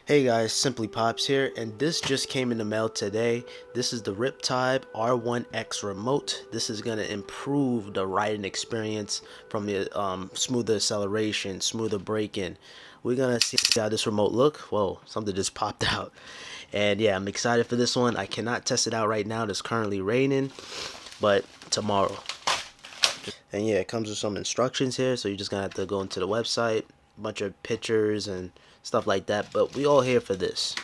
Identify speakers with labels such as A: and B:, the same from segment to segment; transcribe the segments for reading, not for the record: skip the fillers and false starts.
A: Hey guys, SimplyPops here, and this just came in the mail today. This is the Riptide R1X remote. This is going to improve the riding experience from the smoother acceleration, smoother braking. We're going to see how this remote look. Whoa, something just popped out. And yeah, I'm excited for this one. I cannot test it out right now. It's currently raining, but tomorrow. And yeah, it comes with some instructions here, so you're just going to have to go into the website, a bunch of pictures and stuff like that, but we all here for this.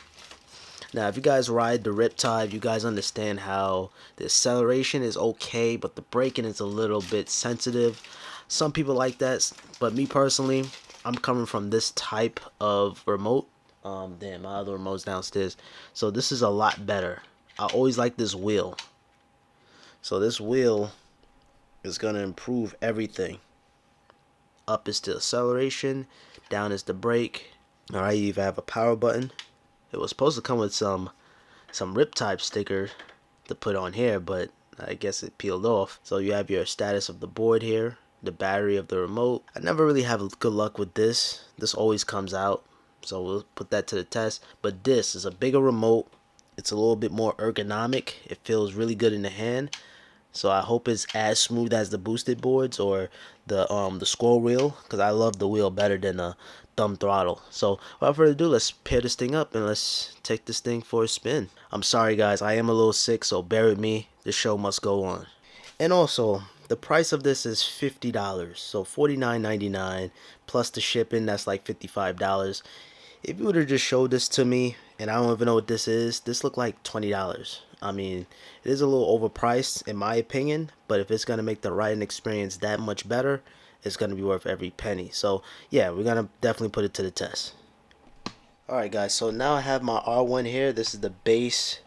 A: Now if you guys ride the Riptide, you guys understand how the acceleration is okay, but the braking is a little bit sensitive. Some people like that, but me personally, I'm coming from this type of remote. Damn, my other remote's downstairs, so this is a lot better. I always like this wheel, so this wheel is gonna improve everything. Up is the acceleration, down is the brake. Alright, you even have a power button. It was supposed to come with some Riptide sticker to put on here, but I guess it peeled off. So you have your status of the board here, the battery of the remote. I never really have good luck with this. This always comes out, so we'll put that to the test. But this is a bigger remote. It's a little bit more ergonomic. It feels really good in the hand. So I hope it's as smooth as the boosted boards or the scroll wheel, because I love the wheel better than the thumb throttle. So without further ado, let's pair this thing up and let's take this thing for a spin. I'm sorry guys, I am a little sick, so bear with me. The show must go on. And also, the price of this is $50, so $49.99 plus the shipping. That's like $55. If you would have just showed this to me and I don't even know what this looked like $20. I mean, it is a little overpriced in my opinion, but if it's going to make the riding experience that much better, it's going to be worth every penny. So yeah, we're going to definitely put it to the test. Alright guys, so now I have my R1 here. This is the base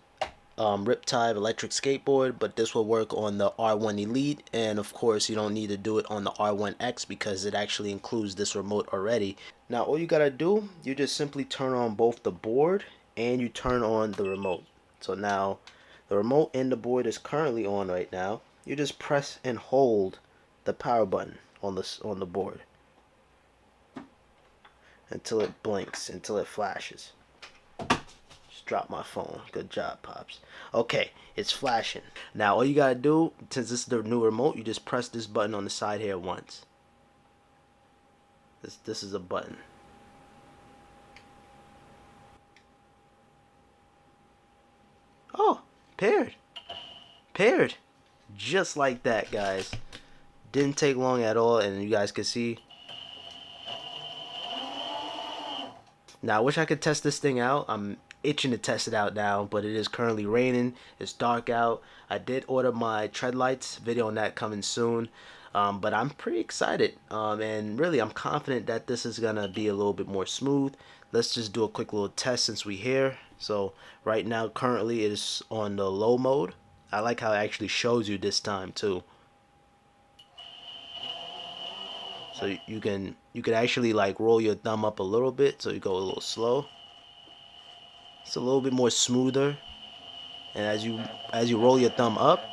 A: Riptide electric skateboard, but this will work on the R1 Elite, and of course you don't need to do it on the R1X because it actually includes this remote already. Now all you gotta do, you just simply turn on both the board and you turn on the remote. So now the remote and the board is currently on right now. You just press and hold the power button on the board until it blinks, until it flashes. Drop my phone. Good job, Pops. Okay, it's flashing. Now all you gotta do, since this is the new remote, you just press this button on the side here once. This is a button. Oh, paired. Paired. Just like that, guys. Didn't take long at all, and you guys can see. Now I wish I could test this thing out. I'm itching to test it out now, but it is currently raining. It's dark out. I did order my tread lights, video on that coming soon, but I'm pretty excited, and really I'm confident that this is gonna be a little bit more smooth. Let's just do a quick little test since we're here. So right now currently it is on the low mode. I like how it actually shows you this time too. So you can actually like roll your thumb up a little bit, so you go a little slow. It's a little bit more smoother, and as you roll your thumb up,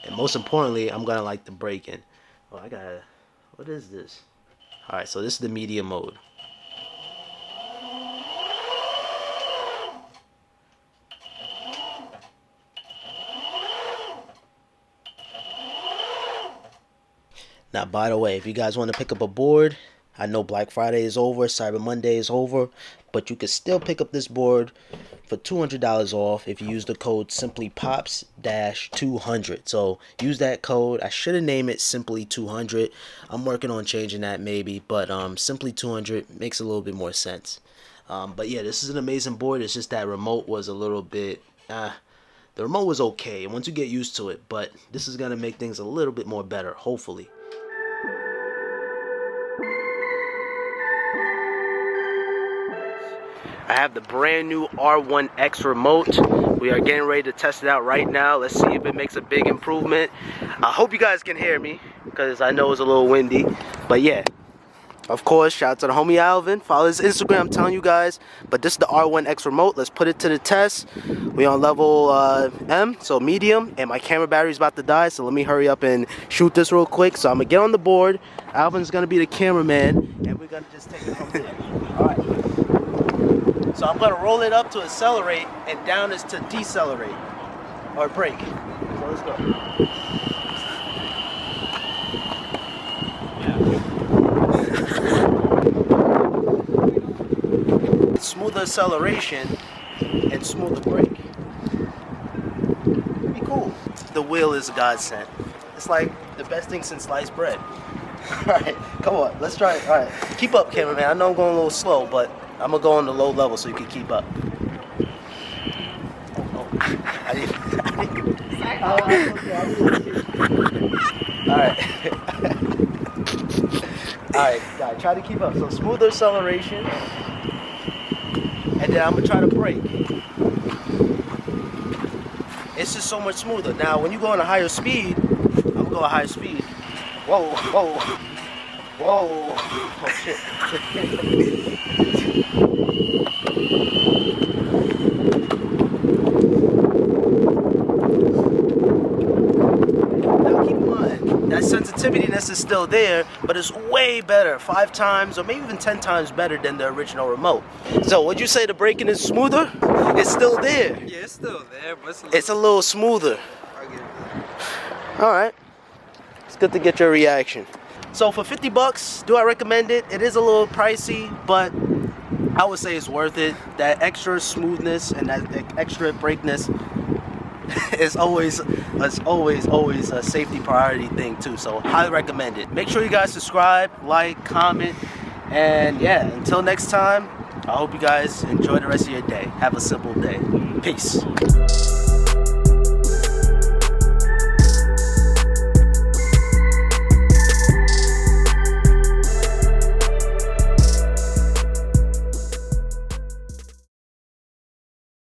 A: and most importantly, I'm gonna like the braking. Oh, what is this? All right, so this is the medium mode. Now, by the way, if you guys want to pick up a board, I know Black Friday is over, Cyber Monday is over, but you can still pick up this board for $200 off if you use the code SimplyPops-200. So use that code. I should have named it Simply 200. I'm working on changing that maybe, but Simply 200 makes a little bit more sense. But yeah, this is an amazing board. It's just that remote was a little bit. The remote was okay once you get used to it, but this is gonna make things a little bit more better, hopefully. I have the brand new R1X remote. We are getting ready to test it out right now. Let's see if it makes a big improvement. I hope you guys can hear me because I know it's a little windy. But yeah, Of course, shout out to the homie Alvin. Follow his Instagram, I'm telling you guys. But this is the R1X remote. Let's put it to the test. We on level M, so medium, and my camera battery's about to die, so let me hurry up and shoot this real quick. So I'm gonna get on the board. Alvin's gonna be the cameraman, and we're gonna just take it from there. Alright. So I'm gonna roll it up to accelerate, and down is to decelerate. Or brake. So let's go. Smoother acceleration and smoother brake. Be cool. The wheel is a godsend. It's like the best thing since sliced bread. Alright, come on, let's try it. Alright, keep up, cameraman. I know I'm going a little slow, but I'm gonna go on the low level so you can keep up. Alright. Alright, try to keep up. So smoother acceleration. And then I'm gonna try to brake. It's just so much smoother. Now, when you go on a higher speed, I'm gonna go at higher speed. Whoa, whoa, whoa. Oh, shit. Now, keep in mind, that sensitiveness is still there, but it's way better, 5 times or maybe even 10 times better than the original remote. So would you say the braking is smoother? It's still there.
B: Yeah, it's still there, but
A: it's a little smoother.
B: I'll give it that.
A: Alright. It's good to get your reaction. So for 50 bucks, do I recommend it? It is a little pricey, but I would say it's worth it. That extra smoothness and that extra brakeness is always a safety priority thing too. So highly recommend it. Make sure you guys subscribe, like, comment, and yeah, until next time, I hope you guys enjoy the rest of your day. Have a simple day. Peace.